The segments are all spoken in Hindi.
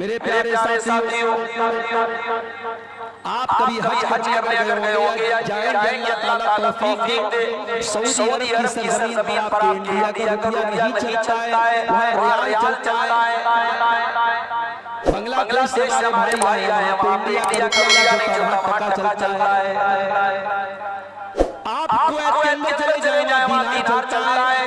मेरे प्यारे साथियों, आप कभी हज करने अगर गए होंगे या जाएंगे, अल्लाह ताला तौफीक दे, सऊदी अरब की सरजमीन पर आपके इंडिया का रुपया नहीं चलता है, वहाँ रियाल चलता है। बांग्लादेश से हमारे भाई आए हैं, वहाँ पे इंडिया का रुपया नहीं चलता, टका चलता है। आप कुवैत के अंदर चले जाए, वहाँ दीनार चलता है।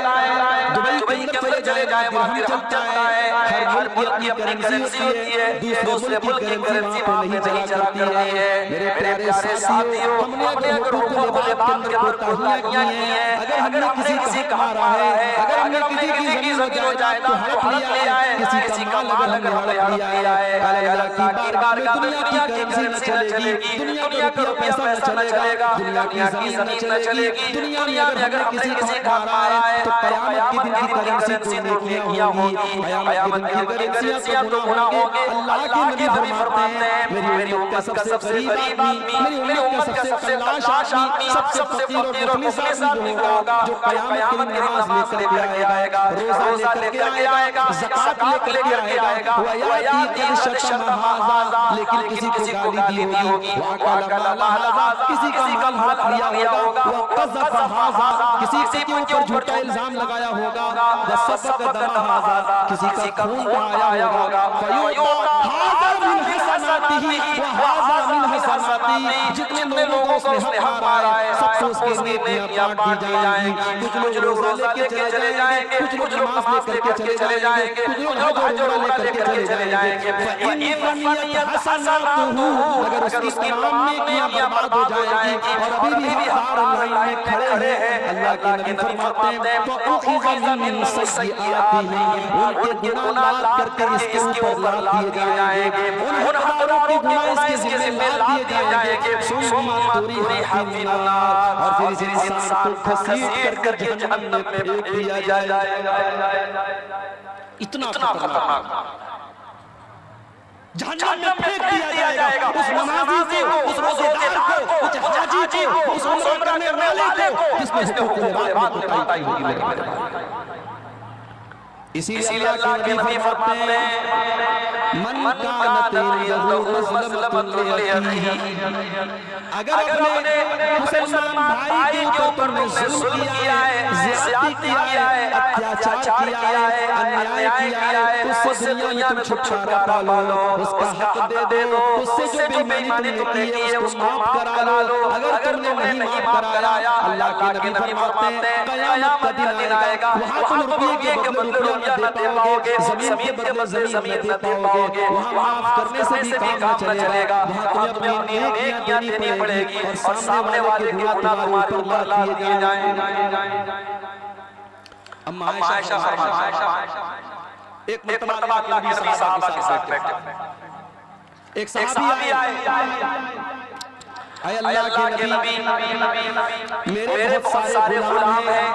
दुबई के अंदर चले जाए, वहाँ दिरहम चलता है। हर मुल्क की अपनी करेंसी होती है, दूसरे मुल्क की करेंसी वहाँ पे नहीं चला करती है। मेरे प्यारे साथियों, हमने अगर हुकूक को बात के अंदर कोताहियां की हैं, अगर हमने किसी का हक मारा है, अगर हमने किसी की जमीन हो जायदाद को हड़प लिया है, किसी का माल अगर हमने हड़प लिया है, अल्लाह की बारगाह में दुनिया की करेंसी न चलेगी, दुनिया का रुपया पैसा न चलेगा, दुनिया की जमीन न चलेगी। दुनिया में अगर किसी का हक मारा है तो कयामत के दिन की करेंसी तो नेकियां होगी, कयामत की करेंसियां तो गुनाह होंगे। अल्लाह के नबी फरमाते हैं, मेरी उम्मत का सबसे गरीब आदमी, मेरी उम्मत का सबसे कल्लाश आदमी, सबसे फकीर और मुफलिस आदमी होगा जो कयामत के दिन नमाज लेकर आएगा, रोजा लेकर के आएगा, ज़कात लेकर के आएगा, वयाती शख्सन हाज़ा, लेकिन किसी को गाली दी होगी, वकाला माला किसी का माल हड़प लिया होगा, वक़ज़फ़ हाज़ा, किसी के ऊपर झूठा इल्जाम लगाया होगा, वसफ़क़ दम हाज़ा, किसी का खून बहाया होगा, फयुता हाज़ा मिन हसनातिही व हाज़ा मिन हसनाती, जितने लोगों को उसने हक मारा है सबको उसकी नेकियां बांट दी जाएंगी। कुछ लोग रोजा लेके चले जाएंगे, कुछ लोग नमाज लेकर चले जाएंगे, कुछ लोग हज और उम्रा लेकर चले जाएंगे। फ़इन फ़नियत हसनातुहु, अगर उसकी तमाम नेकियां बर्बाद हो जाएंगी और अभी भी हकदार लाइन में खड़े हैं, अल्लाह के नबी फरमाते हैं तो उखिज़ मिन सय्यिआतिही, उनके गुनाह लाद करके इसके ऊपर लाद दिए जाएंगे, उन हकदारों के गुनाह इसके ज़िम्मे लाद दिए जाएंगे। सुम्मा तुरिहा फिन्नार, और फिर इस इंसान को घसीट कर जहन्नम में फेंक दिया जाएगा। इतना खतरनाक, जहन्नम में फेंक दिया जाएगा उस नमाज़ी को, उस रोज़ेदार को, उस हाजी को, उस उम्रा करने वाले को जिसने हुकूक बात में कोताही होगी। इसीलिए अल्लाह के नबी फरमाते हैं, मन कानत इंदहु मज़लमतुन लिअखीही, अगर अपने मुसलमान भाई के ऊपर तुमने जुल्म किया है, ज़्यादती किया है, अत्याचार किया है, अन्याय किया है, उससे दुनिया में तुम छुटकारा पा लो, उसका हक दे दो, उससे जो बेईमानी तुमने की है उसको माफ करा लो। अगर तुमने नहीं माफ कराया, अल्लाह के नबी फरमाते हैं क़यामत का दिन आएगा, वहाँ तुम रुपये के बदले रुपया न दे पाओगे, ज़मीन के बदले ज़मीन न दे पाओगे, वहाँ माफ करने से भी काम न चलेगा, वहाँ तुम्हें अपनी नेकियां देनी पड़ेगी और सामने वाले के गुनाह तुम्हारे ऊपर लाद दिए जाएंगे। अम्मा आयशा एक मरतबा अल्लाह के नबी सहाबा के साथ बैठे, एक सहाबी आए, अल्लाह के नबी मेरे बहुत सारे गुलाम हैं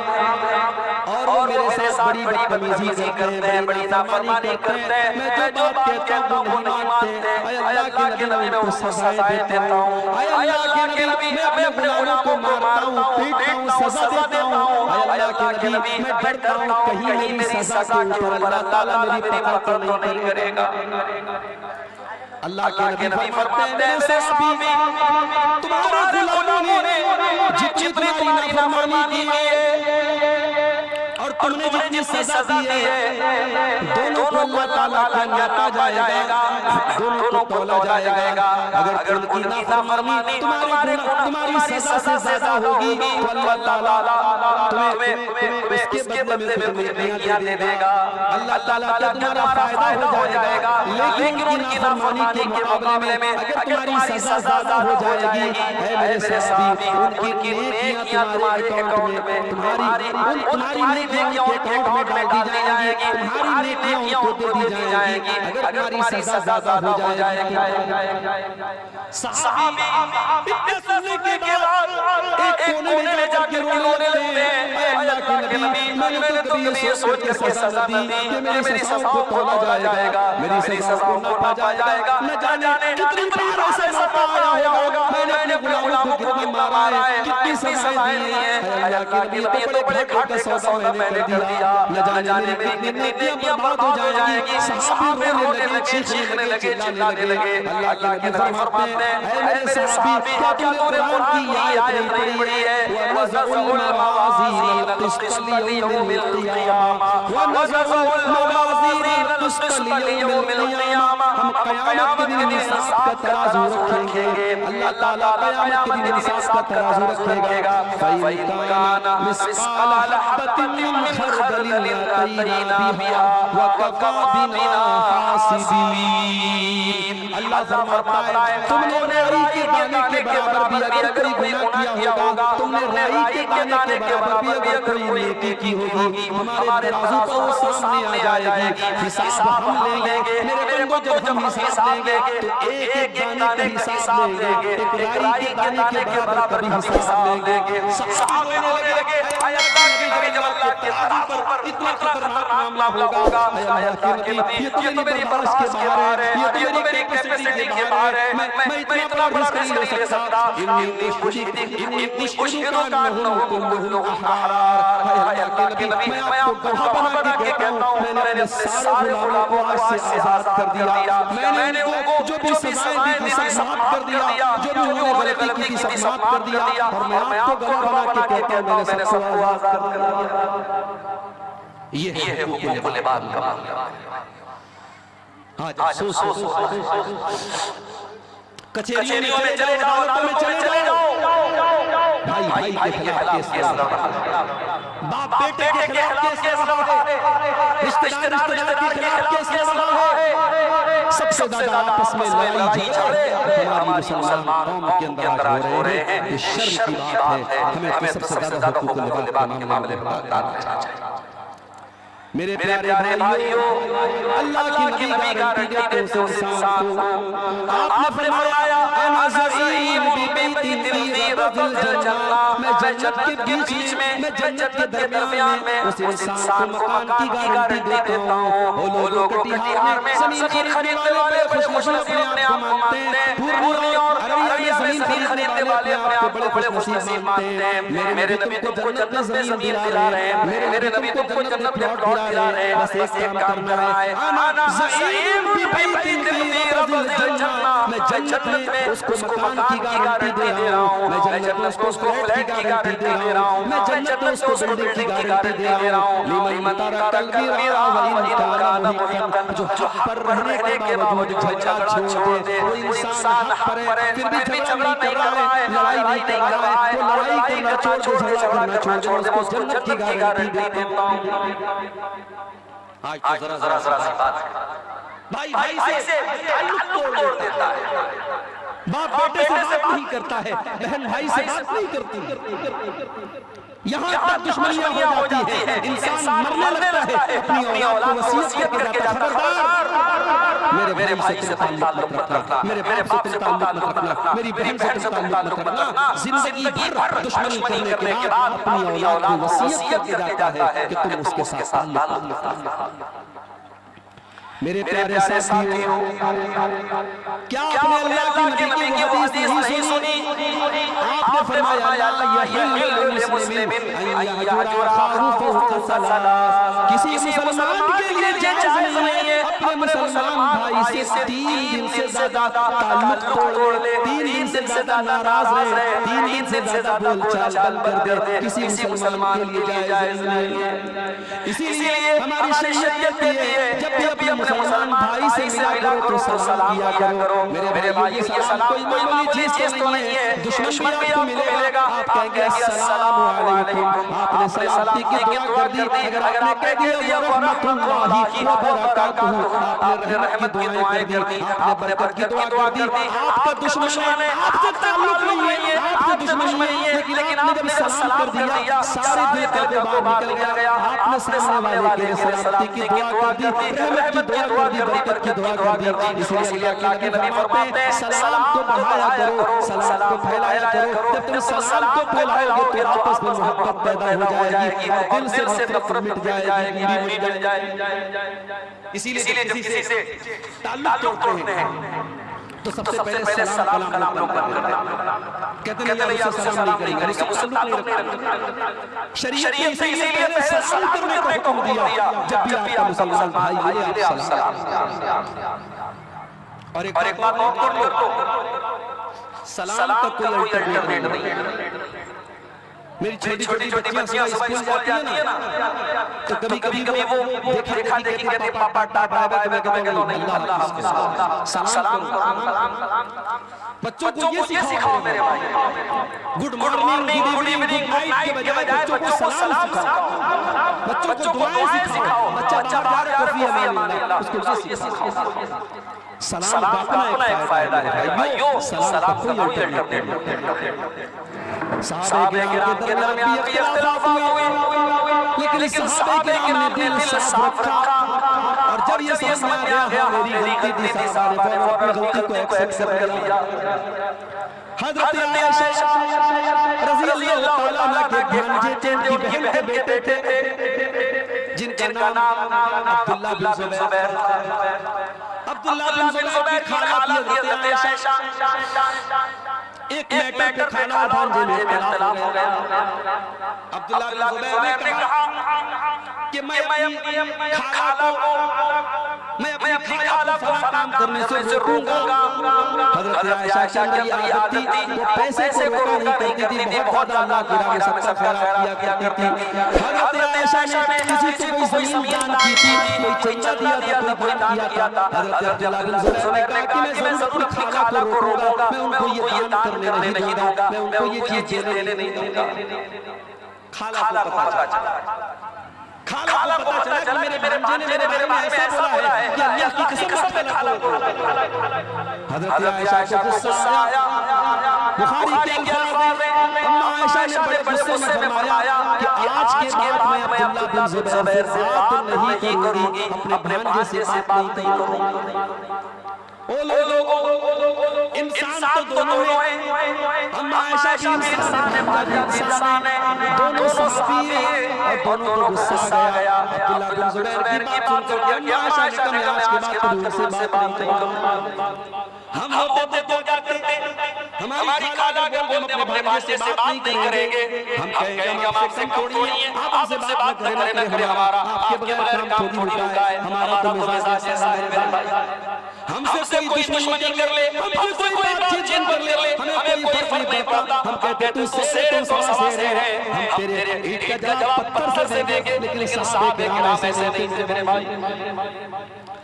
और मेरे साथ बड़ी बदतमीजी करते हैं, बड़ी नाफरमानी करते हैं, मैं जो बात कहता हूँ वो नहीं मानते। अल्लाह के नबी मैं उनको सजाएं देता हूँ, अल्लाह के नबी मैं अपने गुलामों को मारता हूँ, पीटता हूँ, सजा देता हूँ, अल्लाह के नबी मैं डरता हूँ कहीं मेरी सजा के ऊपर अल्लाह ताला मेरी पकड़ तो नहीं करेगा। अल्लाह के नबी फरमाते हैं, मेरे सहाबी तुम्हारे गुलामों ने जितनी तुम्हारी नाफरमानी की है और तुमने जितनी सजा दी है, दोनों को अल्लाह ताला का न्याता जाएगा, दोनों को तौला जाएगा। अगर उनकी नाफरमानी तुम्हारी सजा से ज्यादा होगी तो अल्लाह ताला तुम्हें उसके बदले में कुछ नेकियां दे देगा, अल्लाह ताला का तुम्हारा फायदा हो जाएगा। लेकिन उनकी नाफरमानी के मुकाबले में अगर तुम्हारी सजा ज्यादा हो जाएगी, है मेरे सहाबी उनकी नेकियां तुम्हारे अकाउंट में, तुम्हारी नेकियां उनके अकाउंट में डाल दी जाएंगी, तुम्हारी नेकियां उनको दे दी जाएंगी अगर तुम्हारी सजा ज्यादा हो जाएगी। सहाबी इतने सुनने के बाद एक कोने में जाकर रोने लगते हैं, अल्लाह के नबी मैंने तो कभी ये सोच के सजा दी कि मेरी सजा को तौला जाएगा, मेरी सजा को नापा जाएगा, न जाने कितनी बार ऐसा पाया होगा, मैंने अपने गुलामों को कितनी मारा है, कितनी सजाएं दी हैं। अल्लाह के नबी तो बड़े घाटे का सौदा मैंने कर दिया, न जाने मेरी कितनी नेकियां बर्बाद हो जाएंगी। सहाबी रोने लगे, चीखने लगे, चिल्लाने लगे। अल्लाह के नबी फरमाते हैं, ऐ मेरे सहाबी, क्या तूने कुरान की आयत नहीं पढ़ी है? वनज़उल मवाज़ीन अल-क़िस्त लियौमिल क़ियामा, वनज़उल मवाज़ीन अल-क़िस्त लियौमिल क़ियामा। हम क़यामत के दिन इंसाफ का तराजू रखेंगे। अल्लाह ताला क़यामत के दिन इंसाफ का तराजू रखेगा। फ़इन काना मिस्क़ाल हब्बतिन मिन खरदलिन अतैना बिहा व कफ़ा बिना हासिबीन। अल्लाह फरमाता है, तुमने राई के दाने के बराबर भी अगर कोई गुनाह किया होगा, तुमने राई के दाने के बराबर भी अगर कोई नेकी की होगी, हमारे तराजू पर वो सामने आ जाएगी। हिसाब हम लेंगे। मेरे बंदो, जब हम हिसाब लेंगे तो एक दाने का हिसाब लेंगे, एक राई के दाने के बराबर कभी हिसाब लेंगे। सहाबा रोने लगे, अल्लाह के नबी, जब अल्लाह के तराजू पर इतना खतरनाक मामला होगा, अल्लाह के नबी, ये तो मेरी बर्दाश्त के बाहर है, ये तो मेरी कैपेसिटी के बाहर है, मैं इतना बड़ा रिस्क नहीं ले सकता। इन्नी उश्हिदु का अन्नहुम कुल्लुहुम अहरार। अल्लाह के नबी, मैं आपको गवाह बना के कहता हूं, मैंने सारे गुलामों को आज से आजाद कर दिया। मैंने उनको जो भी सजाएं दी थी सब माफ कर दिया, जो भी उन्होंने गलती की थी सब माफ कर दिया। और मैं आपको गवाह बना के कहता हूं, मैंने सबको आजाद कर दिया। ये है हुक्म लिबाद का मामला। आज कचहरियों में चले जाओ, अदालतों में चले जाओ, भाई के खिलाफ केस लड़ा, बाप बेटे के खिलाफ केस लड़ा है, रिश्तेदार के खिलाफ केस लड़ा है। सबसे ज्यादा आपस में लड़ाई झगड़े हमारी मुसलमान कौम के अंदर आज हो रहे हैं। ये शर्म की बात है। हमें सबसे ज्यादा हुकूक लिबाद के मामले में बताना चाहिए। मेरे प्यारे भाइयों, अल्लाह की नबी गारंटी देते हैं इंसान को। आपने फरमाया, अना ज़ईम बिबैतिन फ़ी रज़िल जन्नह, मैं जन्नत के बीच में, मैं जन्नत के दरमियान में उस इंसान को मकान की गारंटी देता हूं। वो लोगों कटिहार में जमीन खरीदने वाले खुशनसीब अपने आप को मानते हैं, पूर्वी और अररिया में जमीन खरीदने वाले अपने आप को बड़े खुशनसीब मानते हैं। मेरे नबी तुमको जन्नत में जमीन दिला रहे हैं, मेरे नबी तुमको जन्नत में प्लॉट दिला रहे हैं। बस एक काम करना है, अना ज़ईम बिबैतिन फ़ी रज़िल जन्नह, मैं जन्नत में उसको मकान की गारंटी दे रहा हूं, मैं जन्नत में उसको फ्लैट की गारंटी दे रहा हूं, मैं जन्नत में उसको बिल्डिंग की गारंटी दे रहा हूं। लिमन तरकल गिरा व इन काना मुहिqqन, जो हक पर रहने के बावजूद झगड़ा छोड़ दे, वो इंसान हक पर है फिर भी झगड़ा नहीं कर रहा है, लड़ाई नहीं कर रहा है, वो लड़ाई करना छोड़ दे, झगड़ा करना छोड़ दे, उसको जन्नत की गारंटी देता हूं। आज तो जरा सी बात है, भाई से ताल्लुक तोड़ देता है, बाप बेटे से बात नहीं करता है, बहन भाई से बात नहीं करती, यहाँ तक दुश्मनियां हो जाती है, इंसान मरने लगता है, अपनी औलाद को वसीयत करके जाता है, खबरदार मेरे भाई से ताल्लुक मत रखना, मेरे बाप से ताल्लुक मत रखना, मेरी बहन से ताल्लुक मत रखना। जिंदगी भर दुश्मनी करने के बाद अपनी औलाद को वसीयत करके जाता है कि तुम उसके साथ ताल्लुक रखना। मेरे प्यारे साथियों, क्या आपने अल्लाह की नबी की हदीस नहीं सुनी? आपने फरमाया, किसी मुसलमान के लिए जायज़ नहीं है अपने मुसलमान भाई से 3 दिन से ज्यादा ताल्लुक तोड़ ले, 3 दिन से ज्यादा नाराज रहे, 3 दिन से ज्यादा बोलचाल बंद कर दे, किसी मुसलमान के लिए जायज़ नहीं है। इसीलिए हमारी शरीयत कहती है, जब भी अपने मुसलमान भाई से मिला करो तो सलाम किया करो। मेरे भाई, ये सलाम कोई मामूली चीज तो नहीं है, दुश्मन भी आपको मिलेगा, आप कहेंगे अस्सलामु अलैकुम, आपने सलामती की दुआ कर दी, अगर आपने कह दिया व रहमतुल्लाहि व बरकातहू, आपने रहमत की दुआएं कर दी, आपने बरकत की दुआ कर दी। आपका दुश्मन है, आपसे ताल्लुक नहीं है, आपसे दुश्मन नहीं है, लेकिन आपने जब सलाम कर दिया, सारे दिल का बात निकल गया, आपने सामने वाले के लिए सलामती की दुआ कर दी, रहमत की दुआ कर दी, बरकत की दुआ कर दी। इसलिए अल्लाह के नबी फरमाते हैं, सलाम को बढ़ाया करो, सलाम को फैलाया करो। जब तुम सलाम को फैलाओगे तो आपस में मोहब्बत पैदा हो जाएगी और दिल से नफरत मिट जाएगी, दूरी मिट जाएगी। इसीलिए जब किसी से ताल्लुक तोड़ते हैं तो सबसे पहले सलाम कलाम लोग करते हैं। कहते हैं यार उससे सलाम नहीं करेंगे, उससे ताल्लुक नहीं रखते। शरीयत ने इसीलिए पहले सलाम करने का हुक्म दिया जब भी आपका मुसलमान भाई मिले आप सलाम। और एक बात नोट कर लो, सलाम का कोई अल्टरनेट नहीं है। मेरी छोटी छोटी बच्चियां सुबह स्कूल जाती है ना, तो कभी कभी वो देखा देखी कहते पापा टाटा बाय बाय, मैं कहता हूं नहीं, अल्लाह हाफिज़, सलाम करो। बच्चों को ये सिखाओ मेरे भाई, good morning, good evening, good night के बजाय बच्चों को सलाम सिखाओ, बच्चों को दुआएं सिखाओ। बच्चा बाहर जा रहा है, अल्लाह, उसको ये सिखाओ। सलाम का अपना एक फायदा है भाइयों, सलाम का कोई अल्टरनेट नहीं। सहाबे किराम के दरमियान भी इख्तिलाफात हुए, लेकिन सहाबे किराम ने दिल साफ रखा। और जब ये समझ में आ गया मेरी गलती थी, सहाबा ने अपनी गलती को एक्सेप्ट कर लिया। हज़रत आयशा रज़ियल्लाहु ताला अन्हा के भांजे थे, उनकी बहन के बेटे थे, जिनका नाम अब्दुल्लाह बिन ज़ुबैर। अब्दुल्लाह बिन ज़ुबैर की खाला थी हज़रत आयशा। एक मैटर पे खाला और भांजे में इख्तिलाफ हो गया। अब्दुल्लाह बिन ज़ुबैर ने कहा कि मैं अपनी खाला को फलां काम करने से रोकूंगा। हज़रत आयशा की ये आदत थी, वो पैसे को रोका नहीं करती थी, बहुत ज़्यादा अल्लाह की राह में सबका खैरात किया करती थी। हज़रत आयशा ने किसी को कोई ज़मीन दान की थी, कोई चंदा दिया था, कोई दान किया था। हज़रत अब्दुल्लाह बिन ज़ुबैर ने कहा कि मैं ज़रूर अपनी खाला को रोकूंगा, मैं उनको ये दान करने नहीं दूंगा, मैं उनको ये चीज़ देने नहीं दूंगा। खाला को पता चला कि मेरे भांजे ने मेरे बारे में ऐसा बोला है कि अल्लाह की कसम खाला को। हज़रत आयशा को गुस्सा आया। बुखारी के अल्फाज़ हैं, अम्मा आयशा ने बड़े गुस्से में फरमाया कि आज के बाद मैं अब्दुल्लाह बिन ज़ुबैर से बात नहीं करूंगी, अपने भांजे से बात नहीं करूंगी। ओ लोगों, इंसान तो दोनों हैं। अम्मा आयशा भी इंसान है, भाभी इंसान है, दोनों सहाबी हैं और दोनों को गुस्सा आ गया। अब्दुल्लाह बिन ज़ुबैर की बात सुनकर अम्मा आयशा ने कहा मैं आज के बाद तुमसे बात नहीं करूंगा। हम होते तो क्या करते, हमारी खाला को बोलते हम अपने भांजे से बात नहीं करेंगे, हम कहेंगे हम आपसे कम थोड़ी हैं, आप हमसे बात न करें, हमारा आपके बगैर काम थोड़ी होता है, हमारा तो मिजाज ऐसा है मेरे भाई। हमसे कोई दुश्मनी कर ले, हमसे कोई बातचीत कर ले, हमें कोई फर्क नहीं पड़ता। हम कहते तू शेर है, तू शेर है, हम तेरे ईंट का जवाब पत्थर से देंगे, लेकिन सहाबे किराम ऐसे नहीं थे मेरे भाई।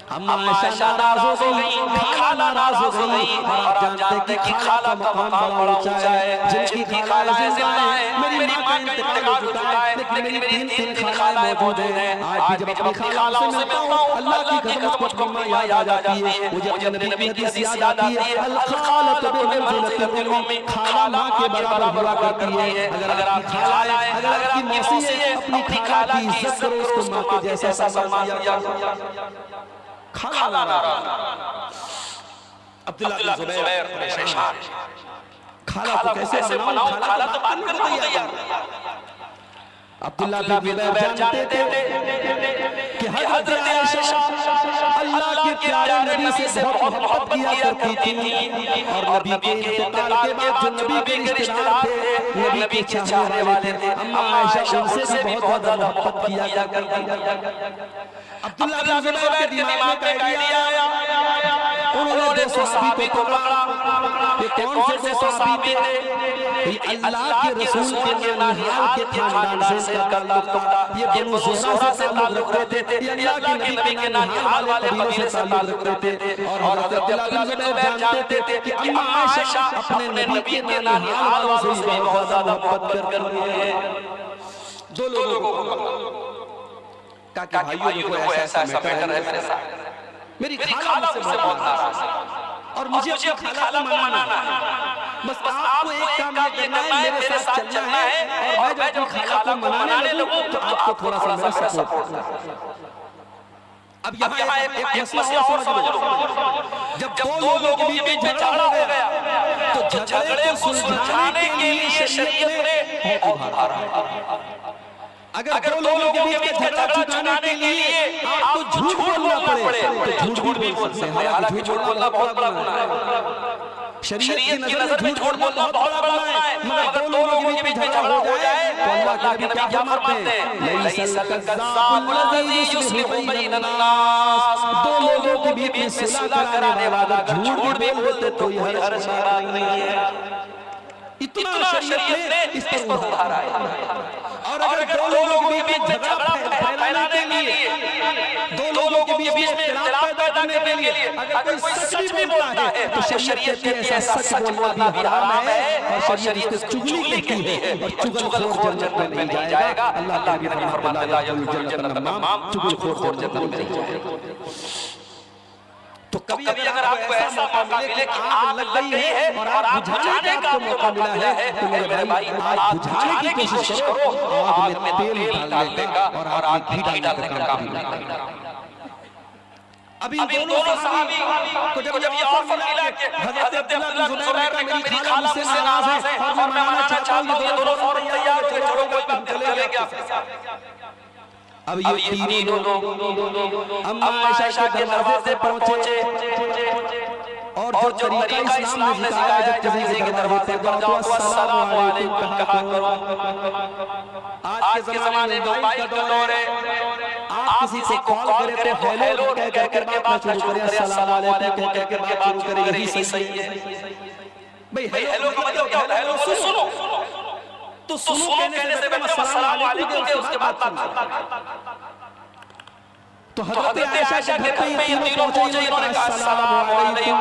अम्मा आयशा नाराज हो गई, खाला नाराज हो गई। और आप जानते हैं कि खाला का मकाम बड़ा ऊंचा है। जिनकी खाला जिंदा है, मेरी मां का इंतकाल हो चुका है, लेकिन मेरी तीन खालाएं मौजूद हैं। आज भी जब अपनी खालाओं से मिलता हूं, अल्लाह की कसम मुझको अम्मा याद आ जाती है, मुझे अपने नबी की हदीस याद आती है, अल खालतु बिमंज़िलतिल उम्मी, खाला मां के बराबर हुआ करती है। अगर आपकी खाला है, अगर आपकी मौसी है, अपनी खाला की इज्जत करो, उसको मां के जैसा सम्मान दिया करो। खाला नाराज। अब्दुल्लाह बिन ज़ुबैर परेशान, खाला को कैसे मनाऊं, खाला तो बात करने को तैयार। अब्दुल्लाह बिन ज़ुबैर जानते थे कि हज़रत आयशा अल्लाह के प्यारे नबी से बहुत मोहब्बत किया करती थी, और नबी के इंतकाल के बाद जो नबी के रिश्तेदार थे, नबी के चाहने वाले थे, अम्मा आयशा उनसे भी बहुत ज़्यादा मोहब्बत किया करती थी। अब्दुल्लाह बिन ज़ुबैर के दिमाग में आइडिया आया, उन्होंने दो सहाबी को पकड़ा। ये कौन से दो सहाबी थे? ये अल्लाह के रसूल के ननिहाल के खानदान से इनका ताल्लुक था। ये बनु ज़ुहरा से ताल्लुक रखते थे, ये अल्लाह के नबी के ननिहाल वाले कबीले से ताल्लुक रखते थे। और हज़रत अब्दुल्लाह बिन ज़ुबैर जानते थे कि अम्मा आयशा अपने नबी के ननिहाल वालों से बहुत ज़्यादा मोहब्बत करती है। दो लोगों को कि भाइयों देखो ऐसा ऐसा मैटर है मेरे साथ, मेरी खाला मुझसे बहुत नाराज है और मुझे अपनी खाला को मनाना है। बस आपको एक काम ये करना है, मेरे साथ चलना है, और मैं जब अपनी खाला को मनाने लगूं तो आपको थोड़ा सा मेरा सपोर्ट। अब यहाँ एक मसला और समझ लो, जब दो लोगों के बीच में झगड़ा हो गया तो झगड़े को सुलझाने के लिए शरीयत ने बहुत उभारा। अगर दो लोगों के बीच का झगड़ा छुड़ाने के लिए आपको झूठ बोलना पड़े तो झूठ भी बोल सकते हैं। हालांकि झूठ बोलना बहुत बड़ा गुनाह है, शरीयत की नजर में झूठ बोलना बहुत बड़ा गुनाह है। मगर दो लोगों के बीच में झगड़ा हो जाए तो अल्लाह के नबी क्या फरमाते हैं, लैसल कज़्ज़ाबुल लज़ी युस्लिहु बैनन्नास, दो लोगों के बीच में सुलह कराने वाला झूठ भी बोलते तो ये हर्ज नहीं है। इतना शरीयत ने इस पर उधार आया। और अगर दो लोगों के बीच में झगड़ा फैलाने के लिए, दो लोगों के बीच में इख्तिलाफ पैदा करने के लिए अगर कोई सच भी बोलता है तो शरीयत के ऐसा सच बोलना भी हराम है और शरीयत इसको चुगली कहती है और चुगलखोर जन्नत में नहीं जाएगा। अल्लाह के नबी फरमाते हैं ला यदखुलुल जन्नत नम्माम, चुगलखोर जन्नत में नहीं जाएगा। तो कभी अगर आपको ऐसा मौका मिले कि आग लग गई है और आग बुझाने का आपको मौका मिला है तो मेरे भाई आग बुझाने की कोशिश करो, आग में तेल डालने का और आग घी डालने का काम करना। अभी दोनों सहाबी को जब ये ऑफर मिला कि हजरत अब्दुल्लाह बिन जुबैर ने कहा मेरी खाला मुझसे नाराज है और मैं मनाना चाहता हूं, ये दोनों फौरन तैयार हो गए, चलो कोई बात नहीं, चले गए। अब ये तीनों लोग अम्मा आयशा के दरवाजे पर पहुंचे और जो तरीका इस्लाम ने सिखाया जब किसी के दरवाजे पर जाओ तो अस्सलाम वालेकुम कहा करो। आज के ज़माने में मोबाइल का दौर है, आप किसी को कॉल करें तो हेलो कह करके बात शुरू करें, अस्सलाम वालेकुम कह करके बात शुरू करें, यही सही है। भाई हेलो का मतलब क्या होता है? हेलो सुनो, तो सुनो कहने से बेहतर अस्सलाम वालेकुम के उसके बाद तो हज़रत आयशा के घर पे ये तीनों पहुंचे, इन्होंने कहा अस्सलाम वालेकुम,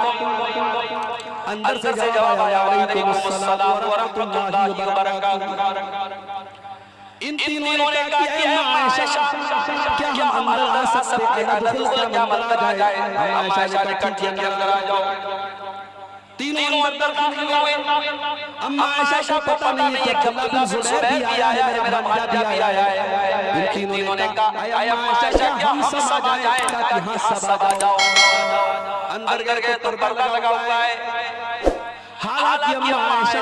अंदर से जवाब आया वालेकुम अस्सलाम व रहमतुल्लाहि व बरकातहू। इन तीनों ने कहा कि अम्मा आयशा क्या हम अंदर आ सकते हैं? क्या अंदर आ जाए? अम्मा आयशा ने कहा ठीक है अंदर आ जाओ। तीनों अंदर दाखिल हुए। अम्मा आयशा को पता नहीं है कि अब्दुल्लाह बिन जुबैर भी आया है, मेरा भांजा भी आया है। इन तीनों ने कहा अम्मा आयशा क्या हम सब आ जाएं? कहा कि हां सब आ जाओ। अंदर गए तो पर्दा लगा हुआ है। हालांकि अम्मा आयशा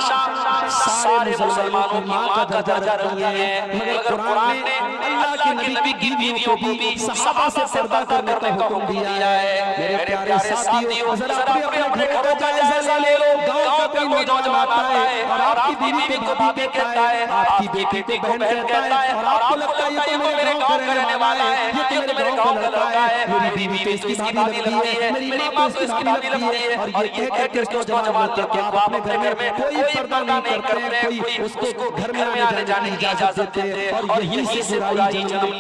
सारे मुसलमानों की मां का दर्जा रखती है, मगर कुरान ने अल्लाह के नबी की बीवियों को भी सहाबा से पर्दा करने का हुक्म दिया है। मेरे प्यारे साथियों, जरा अपने घर का जायजा ले लो। गांव का कोई नौजवान आता है और आपकी बीवी को भाभी कहता है, आपकी बेटी को बहन कहता है और आपको लगता है ये तो मेरे गांव का रहने वाला है, ये तो मेरे गांव का लड़का है, मेरी बीवी तो इसकी भाभी लगती है, मेरी मां तो इसकी भाभी लगती है। और ये कह करके उसको नौजवान कहते हैं आप अपने घर में कोई पर्दा नहीं करते हैं, कोई उसको घर में आने जाने की इजाजत देते हैं और यहीं से बुराई जन्म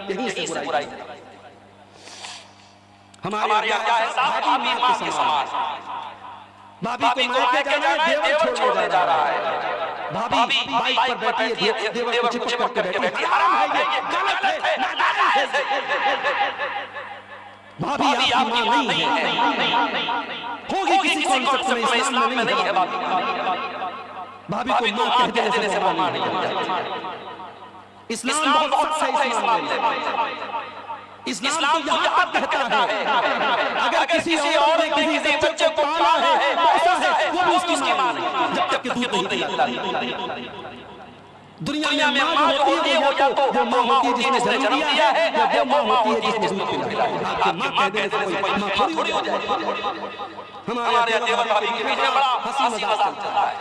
यहीं से बुराई। हमारे यहाँ क्या है साहब, भाभी मां के समान, भाभी को मायके जाना है, देवर छोड़ने जा रहा है। भाभी बाइक पर बैठी है, देवर को चिपक करके बैठी है, हराम है ये, गलत है, नाजायज है। भाभी आपकी मां नहीं है, होगी किसी कॉन्सेप्ट में, इस्लाम में नहीं है। भाभी को मां कह देने से मां नहीं हो जाती। इस्लाम बहुत सही इस्लाम है। इस्लाम तो यहाँ तक कहता है अगर किसी और ने किसी बच्चे को पाला है, पोसा है, वो भी उसकी मां नहीं, जब तक कि दूध नहीं पिलाती। दुनिया में मां जो होती है वो या तो वो मां होती है जिसने जन्म दिया है, या वो मां होती है जिसने दूध पिलाया है। आपकी मां कह देने से कोई मां थोड़ी हो जाए। हमारे देवर भाभी के बीच में बड़ा हंसी मजाक चलता है।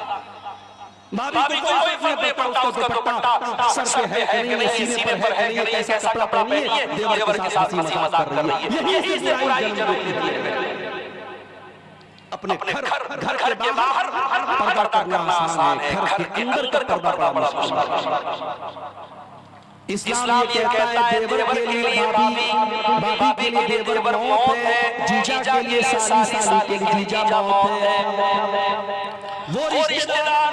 भाभी को कोई फर्क नहीं पड़ता, उसका दुपट्टा सर पे है कि नहीं, सीने पर है कि नहीं, कैसा कपड़ा पहनी है, देवर के साथ हंसी मजाक कर रही है। यही से बुराई जन्म लेती है। अपने घर के बाहर पर्दा करना आसान है, घर के अंदर का पर्दा बड़ा मुश्किल। इस्लाम ये कहता है देवर के लिए भाभी, भाभी के लिए देवर मौत है, जीजा के लिए साली, साली के लिए जीजा मौत है। वो रिश्तेदार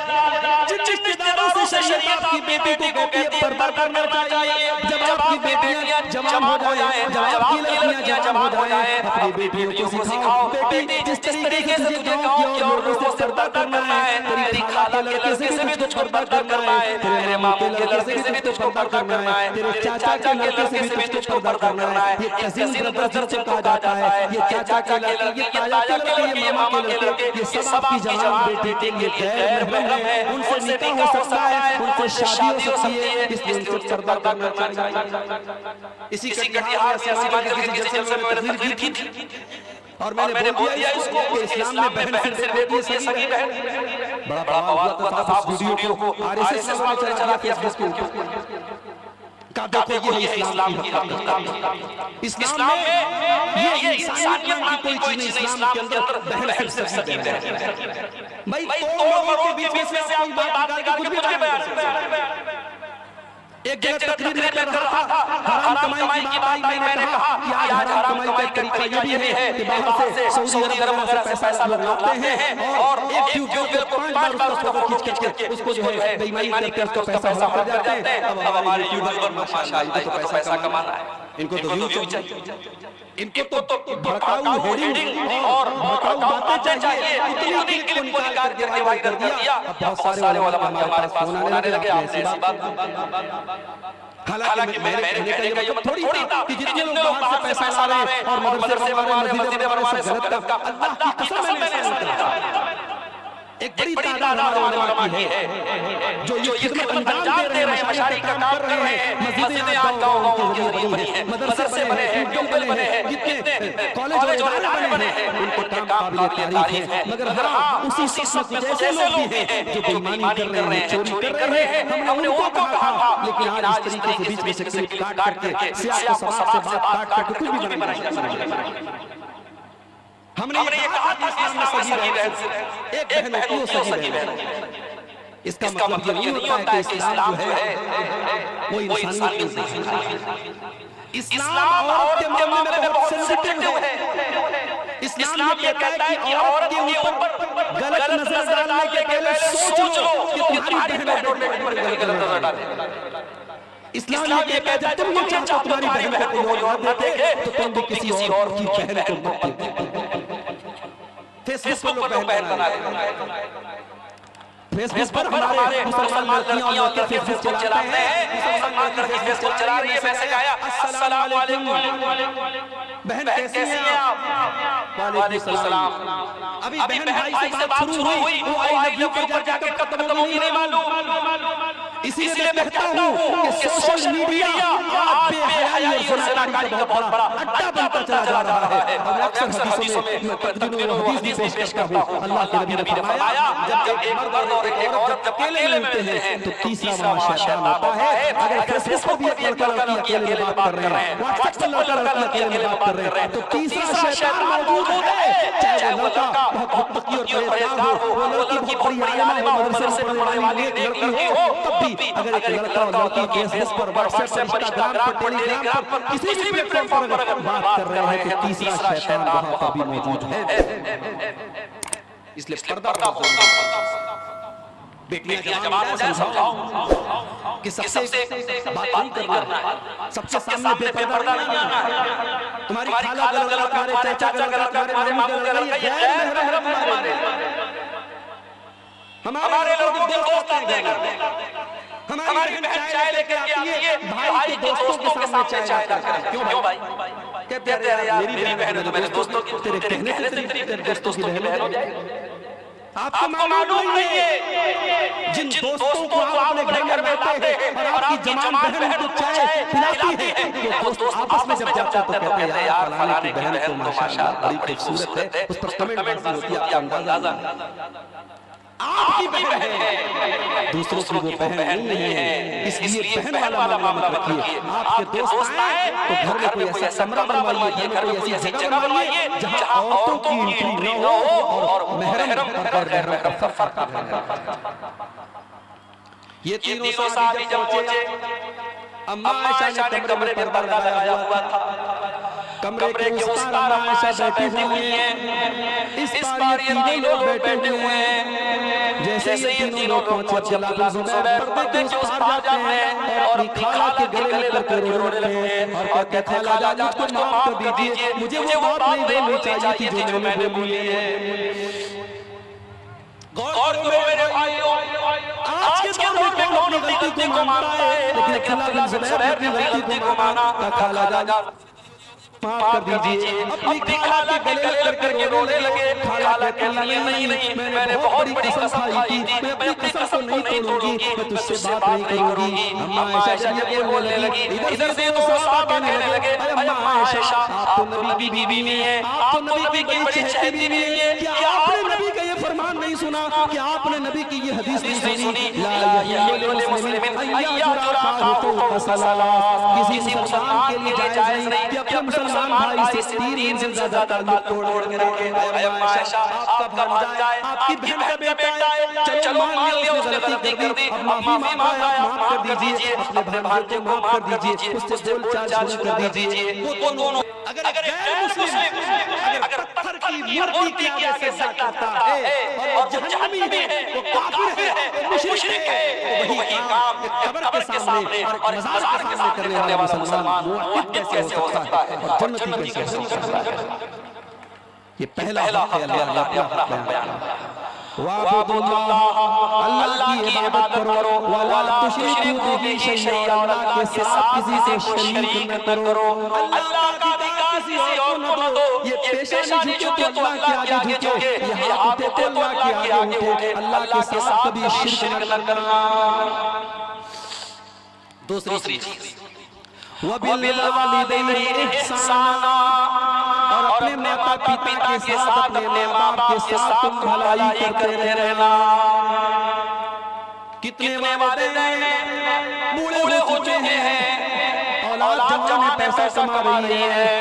जिन रिश्तेदारों से शरीयत आपकी बेटी को कहती है पर्दा करना चाहिए, जब आपकी बेटियां जवान हो जाए, जब आपकी लड़कियां लड़कियां जवान हो जाएं, अपनी बेटियों को सिखाओ, बेटी जिस तरीके से तुझे गांव की औरतों से पर्दा करना है, तेरी खाला के लड़के से भी तुझको पर्दा करना है, तेरे मामू के लड़के से भी तुझको पर्दा करना है, तेरे चाचा के लड़के से भी तुझको पर्दा करना है। ये कजिन ब्रदर जो कहा जाता है, ये चाचा के लड़के, ये ताया के लड़के, ये मामा के लड़के, ये सब आपकी जवान बेटी के लिए गैर महरम है, उनसे निकाह हो सकता है, उनसे शादी हो सकती है, इसलिए उनसे पर्दा करना चाहिए। इसी कटिहार में आसमान के किसी जलसे में मैंने तकरीर की थी और मैंने बोल दिया इसको कि इस्लाम में बहन सिर्फ बेटी है, सगी बहन। बड़ा बवाल हुआ था उस वीडियो को आरएसएस वालों ने चला दिया फेसबुक पे। का देखो ये इस्लाम की हकीकत। इस्लाम में ये इंसानियत की कोई चीज नहीं, इस्लाम के अंदर बहन सिर्फ सगी बहन है। भाई तो लोगों के बीच में से आप बात निकाल के कुछ भी बयान कर सकते हैं। एक जगह तकरीर में कर रहा था, हराम कमाई की बात मैंने कहा कि आज हराम कमाई का तरीका ये भी है कि बाहर से सऊदी अरब वगैरह से पैसा लोग लाते हैं और एक ट्यूबवेल को 5 बार उसका फोटो खींच करके उसको जो है बेईमानी करके उसका पैसा हड़प कर जाते हैं। अब हमारे यूट्यूबर माशाल्लाह इनको तो पैसा कमाना है, इनको तो व्यू चाहिए, इनको तो भड़काऊ हेडिंग और भड़काऊ बातें चाहिए, इतनी क्लिप को निकाल के वायरल कर दिया। अब बहुत सारे उलमा हमारे पास फोन आने लगे, आपने ऐसी बात। हालांकि मेरे कहने का ये मतलब थोड़ी था कि जितने लोग बाहर से पैसा ला रहे हैं और मदरसे बनवा रहे हैं, मस्जिदें बनवा रहे हैं, सब गलत काम। अल्लाह की कसम मैंने ऐसा नहीं कहा। एक बड़ी तादाद हमारे उलमा की है जो ये खिदमत अंजाम दे रहे हैं, मशाइख का काम कर रहे हैं, मस्जिदें आज गाँव के जरिए बनी हैं, मदरसे बने हैं, ट्यूबवेल बने हैं, कितने कॉलेज और इदारे बने हैं, उनको काम काबिल तारीफ है। मगर हाँ उसी सख्त में कुछ ऐसे लोग भी हैं जो बेईमानी कर रहे हैं, चोरी कर रहे हैं। हमने उनको कहा था, लेकिन आज इस तरीके से बीच में से क्लिप काट करके सियासत सवाब से बात काट करके कुछ भी बनाया जा सकता है। हमने ये कहा कि इस्लाम में सगी बहन एक बहन होती है, सगी बहन। इसका मतलब ये नहीं होता है कि इस्लाम जो है वो इंसानियत नहीं। इस्लाम औरत के मामले में बहुत सेंसिटिव है। इस्लाम ये कहता है कि औरत के ऊपर गलत नजर डालने के पहले सोच लो कि तुम्हारी बहन गलत नजर डाले। इस्लाम ये कहता है तुम ये चाहते हो तुम्हारी बहन को कोई और ना देखे तो तुम भी किसी और की बहन को मत देखो। फेसबुक पर लोग बहन बना रहे हैं, फेसबुक पर हमारे मुसलमान लड़कियां और लड़के फेसबुक चलाते हैं, मुसलमान लड़की फेसबुक चला रही है, मैसेज आया अस्सलाम वालेकुम बहन कैसी हैं आप? वालेकुम सलाम। अभी बहन भाई से बात शुरू हुई, वो आई लव यू पर जाके खत्म होगी नहीं मालूम। इसीलिए मैं कहता हूँ कि सोशल मीडिया आज बेहयाई और ज़नाकारी का बहुत बड़ा अड्डा बनता चला जा रहा है। और अक्सर हदीसों में मैं तकरीरों में हदीस भी पेश करता हूँ, अल्लाह के नबी ने फरमाया जब एक मर्द और एक औरत जब अकेले मिलते हैं तो तीसरा वहाँ शैतान होता है। अगर फेसबुक पर भी एक लड़का लड़की अकेले में बात कर रहे हैं, व्हाट्सएप पर लड़का लड़की अकेले में बात कर रहे हैं, तो तीसरा शैतान मौजूद है। चाहे वो लड़का बहुत मुत्तकी और परहेज़गार हो, वो लड़की बहुत बड़ी आलिमा हो, मदरसे में पढ़ने वाली एक लड़की हो, तब भी अगर एक लड़का और लड़की फेसबुक पर, व्हाट्सएप पर, इंस्टाग्राम पर, टेलीग्राम पर, किसी भी प्लेटफॉर्म पर अगर बात कर रहे हैं तो तीसरा शैतान वहाँ पर भी मौजूद है। इसलिए पर्दा बेटियां जवान को समझाओ कि सबसे बात नहीं करना है, सबके सामने बेपर्दा नहीं आना है। तुम्हारी खाला का लड़का, तुम्हारे चाचा का लड़का, तुम्हारे मामू का लड़का, ये गैर महरम तुम्हारे, हमारे लोग दोस्त हैं, हमारी बहन चाय लेके आती है, भाई के दोस्तों के सामने चाय लेकर। क्यों भाई? कहते हैं यार मेरी बहन है तो मेरे दोस्तों की, तेरे कहने से तेरे दोस्तों की बहन हो जाए। आपको मालूम नहीं है जिन दोस्तों को आप अपने घर में लाते हैं और आपकी जवान बहन उनको चाय पिलाती है, वो दोस्त आपस में जब जाते हैं तो कहते हैं यार फलाने की बहन तो माशाअल्लाह बड़ी खूबसूरत है, उस पर कमेंट बाजी होती है, आपका अंदाजा आपकी बहन है, दूसरों की वो बहन नहीं है। इसलिए बहन वाला मामला मत रखिए। आपके दोस्त आए तो घर में कोई ऐसा कमरा बनवाइए, घर में कोई ऐसी जगह बनवाइए जहां औरतों की एंट्री न हो और महरम और गैर महरम का फर्क है। ये तीनों साहबी जब पहुंचे, अम्मा आयशा ने कमरे में पर्दा लगाया हुआ था। कमरे के उस पार आयशा बैठी हुई है, इस पार ये तीनों लोग बैठे हुए हैं। जैसे ये तीनों लोग पहुंचे अब्दुल्लाह बिन ज़ुबैर पर्दे के उस पार जाते हैं और अपनी खाला के गले लगकर रोने लगते हैं और कहते हैं खाला जान मुझको माफ कर दीजिए, मुझे वो बात नहीं बोलनी चाहिए थी जो मैंने बोली है। गौर करो मेरे भाइयों, आज के दौर में कौन अपनी गलती को मानता है, लेकिन अब्दुल्लाह बिन ज़ुबैर ने अपनी गलती को माना। खाला जान माफ कर दीजिए, अपनी खाला के गले करके रोने लगे। खाला कहती नहीं मैंने बहुत बड़ी कसम खाई थी, मैं अपनी कसम को नहीं तोड़ूंगी, मैं तुझसे बात नहीं करूंगी। अम्मा आयशा ये बोलने लगी, इधर से तो सहाबा कहने लगे अम्मा आयशा आप तो नबी की बीवी नहीं है, आप तो नबी की बड़ी चहेती बीवी नहीं है, क्या आपने नबी का ये फरमान नहीं सुना, क्या आपने नबी की ये हदीस नहीं सुनी, ला यहिल्लु मुस्लिमिन अय्याजुरा खातु फसला। किसी मुसलमान के लिए जायज नहीं कि अपने मुसलमान भाई से 3 दिन से ज्यादा ताल्लुक तोड़ के रखे। अम्मा आयशा आपका भांजा है, आपकी बहन का बेटा है, चलो मान लिया उसने गलती कर दी, अब माफी मांगा, माफ कर दीजिए, अपने भांजे को माफ कर दीजिए, उससे बोलचाल शुरू कर दीजिए। वो दोनों अगर गैर मुस्लिम अगर पत्थर की मूर्ति के आगे सजदा करता है और जहन्नमी है, वो काफिर है, वो मुशरिक है, तो वही काम कब्र के सामने और मज़ार के सामने करने वाला मुसलमान मुवहिद कैसे हो सकता है और जन्नती कैसे हो सकता है। ये पहला हक है अल्लाह ने अपना बयान। वाबुदुल्लाह, अल्लाह की इबादत करो, वला तुशरिकू बिही शैअन, अल्लाह के साथ किसी को शरीक न करो। अल्लाह का निकाह किसी और को न दो। ये पेशानी झुके तो अल्लाह के आगे झुके, ये हाथ उठे तो अल्लाह के आगे उठे। अल्लाह के साथ कभी शिर्क न करना। दूसरी चीज वबिल वालिदैनि इहसाना, और अपने माता पिता के साथ, अपने माँ बाप के साथ तुम भलाई करते रहना। कितने वालिदैन बूढ़े हो चुके हैं, औलाद जवान है, पैसा कमा रही है,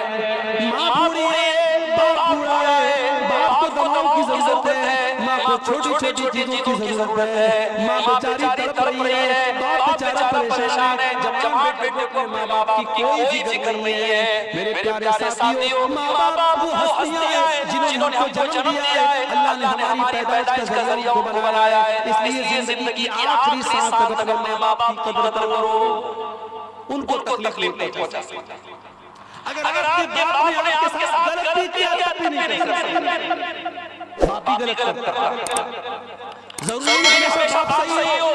माँ बूढ़ी है, बाप बूढ़ा है, बाप को दवाओं की जरूरत है, माँ को छोटी छोटी चीजों की जरूरत है, माँ बेचारी तड़प रही है, बाप बेचारा परेशान है, जवान बेटे को माँ बाप की कोई फिक्र नहीं है। मेरे प्यारे साथियों, माँ बाप वो हस्तियां हैं जिन्होंने हमको जन्म दिया है, अल्लाह ने हमारी पैदाइश का जरिया उनको बनाया है, इसलिए जिंदगी की आखिरी सांस तक अपने माँ बाप की कदर करो, उनको तकलीफ नहीं पहुंचा सकता। अगर आपके बाप ने आपके साथ गलती की आप भी नहीं कर सकते, बाप भी गलत करता है, जरूरी नहीं हमेशा बाप सही हो।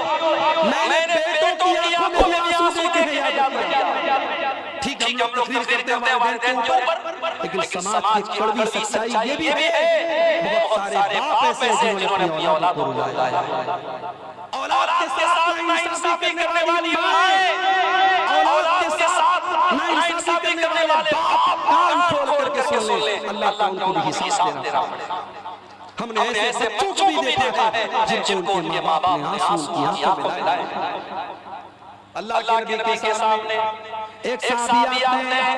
मैंने बेटों की आंखों में आंसू देखे हैं, याद रखिए। ठीक है, हम लोग तकरीर करते हैं वालिदैन के ऊपर, लेकिन समाज की कड़वी सच्चाई ये भी है, बहुत सारे बाप ऐसे हैं जिन्होंने अपनी औलाद को रुलाया है। औलाद के साथ नाइंसाफी करने वाली माएं, औलाद के साथ नाइंसाफी करने वाले बाप कान खोल करके सुन ले, अल्लाह का उनको भी हिसाब देना पड़ेगा। हमने ऐसे बच्चों को भी देखा है जिनको उनके माँ बाप ने आंसू की आंखों में लाए। अल्लाह के नबी के सामने एक सहाबी आते हैं,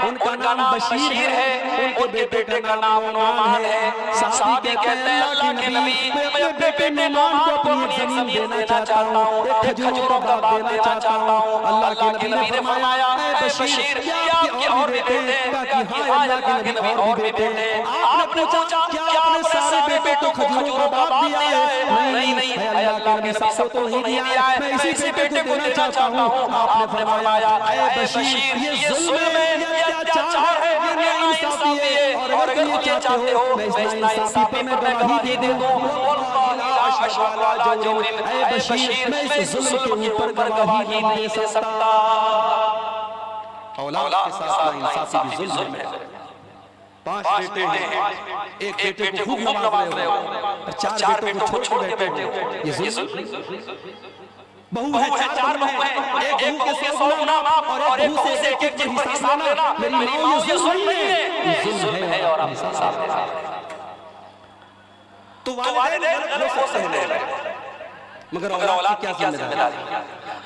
उनका नाम बशीर है, उनके बेटे का नाम नुमान है। सहाबी कहते हैं अल्लाह के नबी, मैं अपने बेटे नुमान को अपनी जमीन देना चाहता हूँ, एक खजूर का बाग देना चाहता हूँ। अल्लाह के नबी ने फरमाया, ऐ बशीर क्या आपके और भी बेटे हैं? कहा हाँ अल्लाह के नबी और भी बेटे हैं। आपने पूछा क्या आपने सारे बेटों को खजूरों का बाग दिया है? नहीं, अल्लाह के नबी सबको तो नहीं दिया है, मैं इसी बेटे को देना चाहता हूँ। आपने फरमाया, ऐ बशीर ये जुल्म है, ये अत्याचार है, ये नाइंसाफी है, और अगर ये चाहते हो मैं इस नाइंसाफी पे मैं गवाही दे दूं। ऐ बशीर मैं इस जुल्म के ऊपर गवाही नहीं दे सकता। औलाद के साथ नाइंसाफी भी जुल्म है। 5 बेटे हैं, एक बेटे को खूब नवाज रहे हो और 4 बेटों को छोड़ के बैठे हो, ये जुल्म। बहू है, 4 बहू है, एक बहू के 100 नाम और एक बहू से एक पर हिसाब लेना। मेरी माँ ये जुल्म नहीं है, ये जुल्म है और आप हिसाब देना। तो वालिदैन गलत हो सकते हैं, मगर औलाद की क्या जिम्मेदारी?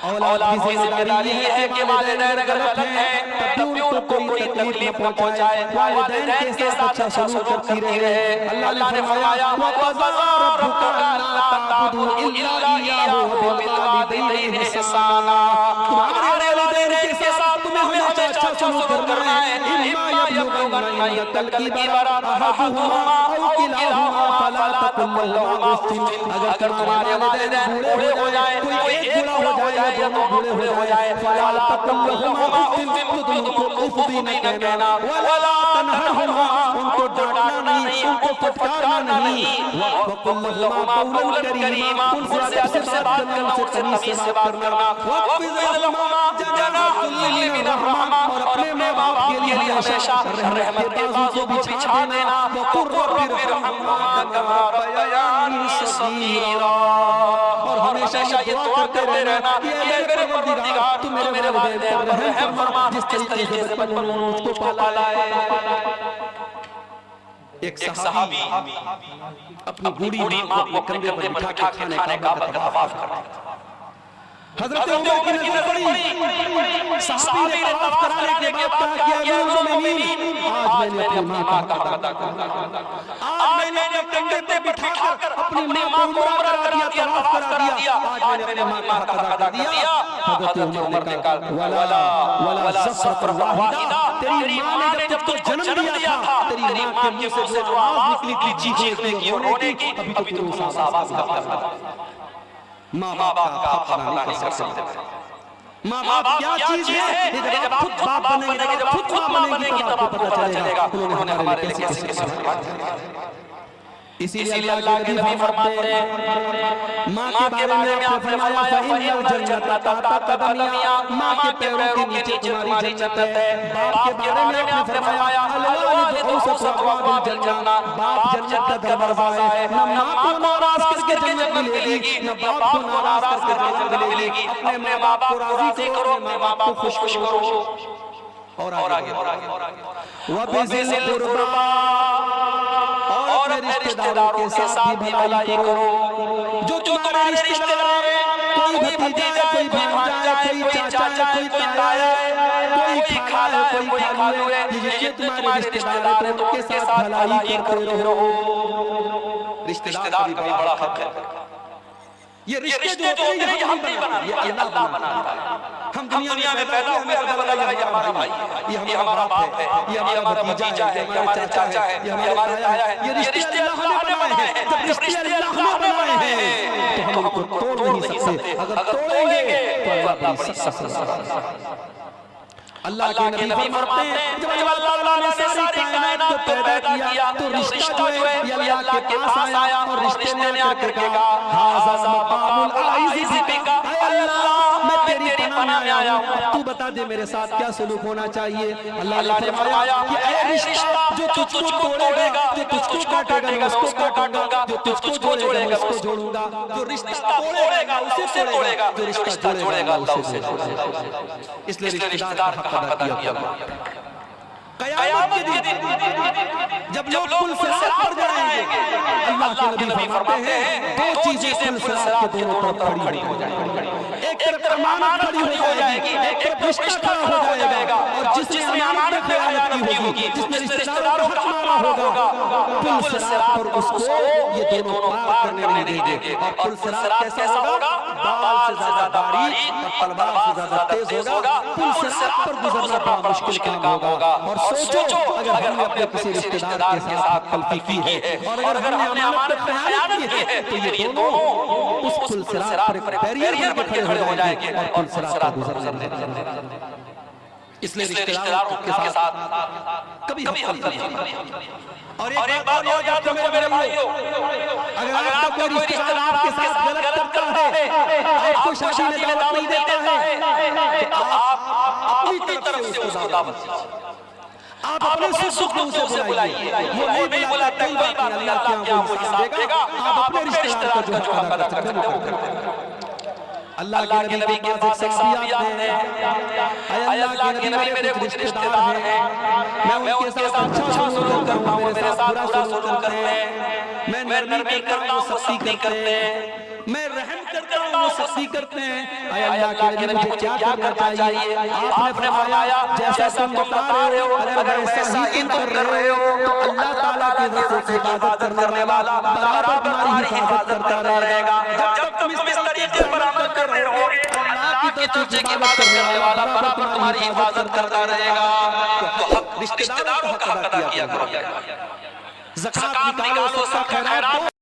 औलाद की जिम्मेदारी ये है कि वालिदैन अगर गलत हैं तब भी उनको कोई तकलीफ न पहुंचाए, वालिदैन के साथ अच्छा सलूक करती रहे। अल्लाह ने फरमाया, वक़ज़ा रब्बुका अल्ला ताबुदू इल्ला इय्याहु व बिल वालिदैनि इहसाना। तुम्हारे वालिदैन के साथ तुम्हें हमेशा अच्छा सलूक करना है। इम्मा यब्लुगन्ना इंदकल किबरा अहदुहुमा औ किलाहुमा फला तकुल लहुमा उफ़्फ़िन। अगर तुम्हारे वालिदैन बूढ़े हो जाए, कोई एक बूढ़ा हो जाए या दोनों बूढ़े हो जाए, फला तकुल लहुमा उफ़्फ़िन, तो तुम उनको उफ़ भी न कहना। वला तनहरहुमा, उनको डांटना नहीं, उनको फटकारना नहीं। वक़ुल लहुमा कौलन करीमा, उनसे अच्छे बात करना, उनसे तमीज़ से बात करना। वक़्फ़िज़ लहुमा जनाह ज़ुल्ली मिनर रहमा, और अपने माँ बाप के लिए हमेशा रहमत के बाजू को बिछा देना। वक़ुल रब्बि इरहम्हुमा कमा रब्बयानी सगीरा, और हमेशा ये दुआ करते रहना कि ऐ मेरे परवरदिगार तू मेरे वालिदैन पर रहम फरमा, जिस तरीके से बचपन में मुझको पाला है। एक सहाबी अपनी बूढ़ी माँ को अपने कंधे पर बिठा के खाने काबा का तवाफ कर रहा था। हज़रत उमर की नज़र पड़ी, सहाबी ने तवाफ कराने के बाद कहा कि अमीरुल मोमिनीन, आज मैंने अपनी माँ का हक अदा कर दिया। आज मैंने अपने कंधे पे बिठाकर अपनी माँ को उम्रा करा दिया, तवाफ करा दिया। आज मैंने अपनी माँ का हक अदा कर दिया। हज़रत उमर ने कहा वला ज़फ़रतुन वाहिदा, तेरी माँ ने जब तुझको जन्म दिया था, तेरी माँ के मुंह से जो आवाज़ निकली थी चीखने की और रोने की, अभी तो तुम उस आवाज़ का करना। माँ बाप का हक अदा नहीं कर सकते। माँ बाप क्या चीज है? जब आप खुद बाप बनेंगे, जब खुद माँ बनेंगी, तब आपको पता चलेगा उन्होंने हमारे लिए कैसे कैसे। इसीलिए अल्लाह के नबी फरमाते हैं, माँ के बारे में आपने फरमाया फइन्नल जन्नत तहता क़दमिया, माँ के पैरों के नीचे तुम्हारी जन्नत है। बाप के बारे में आपने फरमाया अल-वालिदु औसतु अब्वाबिल जन्नह, बाप जन्नत का दरवाजा है। न माँ को नाराज करके जन्नत मिलेगी, न बाप को नाराज करके जन्नत मिलेगी। अपने माँ बाप को राजी करो, अपने माँ बाप को खुश करो। और आगे वबिज़िल क़ुरबा, और अपने रिश्तेदारों के साथ भी भलाई करो। जो तुम्हारे रिश्तेदार हैं, कोई भतीजा है, कोई भांजा है, कोई चाचा है, कोई ताया है, कोई खाला है, कोई खालू है, ये तुम्हारे रिश्तेदार हैं, तो उनके साथ भलाई करते रहो। रिश्तेदार का भी बड़ा हक है। ये रिश्ते जो होते हैं ये हम नहीं बनाते, ये अल्लाह बनाता है। हम दुनिया में पैदा हुए, हमें पता लगा ये हमारा भाई है, ये हमारा बाप है, ये हमारा भतीजा है, ये हमारा चाचा है, ये हमारा ताया है। ये रिश्ते अल्लाह ने बनाए हैं। जब रिश्ते अल्लाह ने बनाए हैं तो हम उनको तोड़ नहीं सकते। अगर तोड़ेंगे तो अल्लाह बड़ी सख्त सज़ा देगा। अल्लाह के नबी फरमाते हैं, जब अल्लाह ताला ने सारी कायनात को पैदा किया तो रिश्ता जो है ये अल्लाह के पास आया और रिश्ते ने आकर कहा हाज़ा मक़ामुल आइज़ बिका, ऐ अल्लाह मैं तेरी पनाह में आया हूँ, तू बता दे मेरे साथ क्या सलूक होना चाहिए। अल्लाह ने फरमाया कि ऐ रिश्ता जो तुझको तोड़ेगा, जो तुझको काटेगा मैं उसको काटूंगा, जो तुझको जोड़ेगा मैं उसको जोड़ूंगा। जो रिश्ता तोड़ेगा उसे तोड़ेगा, जो रिश्ता जोड़ेगा अल्लाह उसे जोड़ेगा। इसलिए रिश्तेदार का हक अदा किया जाए। क़यामत के दिन जब लोग पुल सिरात पर जाएंगे, अल्लाह के नबी फरमाते हैं दो चीजें पुल सिरात के दोनों तरफ खड़ी हो जाएंगी। एक तरफ अमानत खड़ी हो जाएगी, एक तरफ रिश्ता खड़ा हो जाएगा। और जिसने अमानत में खयानत की होगी, जिसने रिश्तेदारों का हक मारा होगा, पुल सिरात पर उसको ये दोनों पार करने नहीं देंगे। और पुल सिरात कैसा होगा? बाल से ज्यादा बारीक और तलवार से ज्यादा तेज होगा। पुल सिरात पर गुजरना बड़ा मुश्किल काम होगा। और सोचो अगर हमने अपने किसी रिश्तेदार के साथ गलती की है और अगर हमने अमानत में खयानत की है, तो ये दोनों उस पुल सिरात पर एक बैरियर बन के खड़े हो जाएंगे और पुल सिरात पर गुजर जाएंगे। इसलिए रिश्तेदारों के साथ कभी हल्का नहीं। और एक बात और याद रखो मेरे भाइयों, अगर आपका कोई रिश्तेदार आपके साथ गलत करता है, आपको शादी में दावत नहीं देता है, तो आप अपनी तरफ से उसको दावत दीजिए। आप अपने सुख में उसे बुलाइए। वो नहीं बुलाता कोई बात नहीं, अल्लाह क्या वो हिसाब देगा। आप अपने रिश्तेदार का जो हक अदा करते हैं। अल्लाह के नबी के पास एक सहाबी आते हैं, अल्लाह के नबी मेरे कुछ रिश्तेदार हैं, मैं उनके साथ अच्छा सलूक करता हूँ, मेरे साथ बुरा सलूक करते हैं। मैं नरमी करता हूँ, वो सख्ती करते हैं। मैं रहम करता हूँ, वो सख्ती करते हैं। अल्लाह के नबी मुझे क्या करना चाहिए? आपने फरमाया जैसा तुम बता रहे हो, अगर वैसा ही तुम कर रहे हो तो अल्लाह ताला की तरफ से इबादत करने वाला बराबर तुम्हारी हिफाजत करता रहेगा। जब तुम इस तरीके दिन पर अमल करते रहोगे, अल्लाह की तरफ से इबादत करने वाला बराबर तुम्हारी हिफाजत करता रहेगा। तो रिश्तेदारों का हक अदा किया करो, ज़कात निकालो, सदका खैरात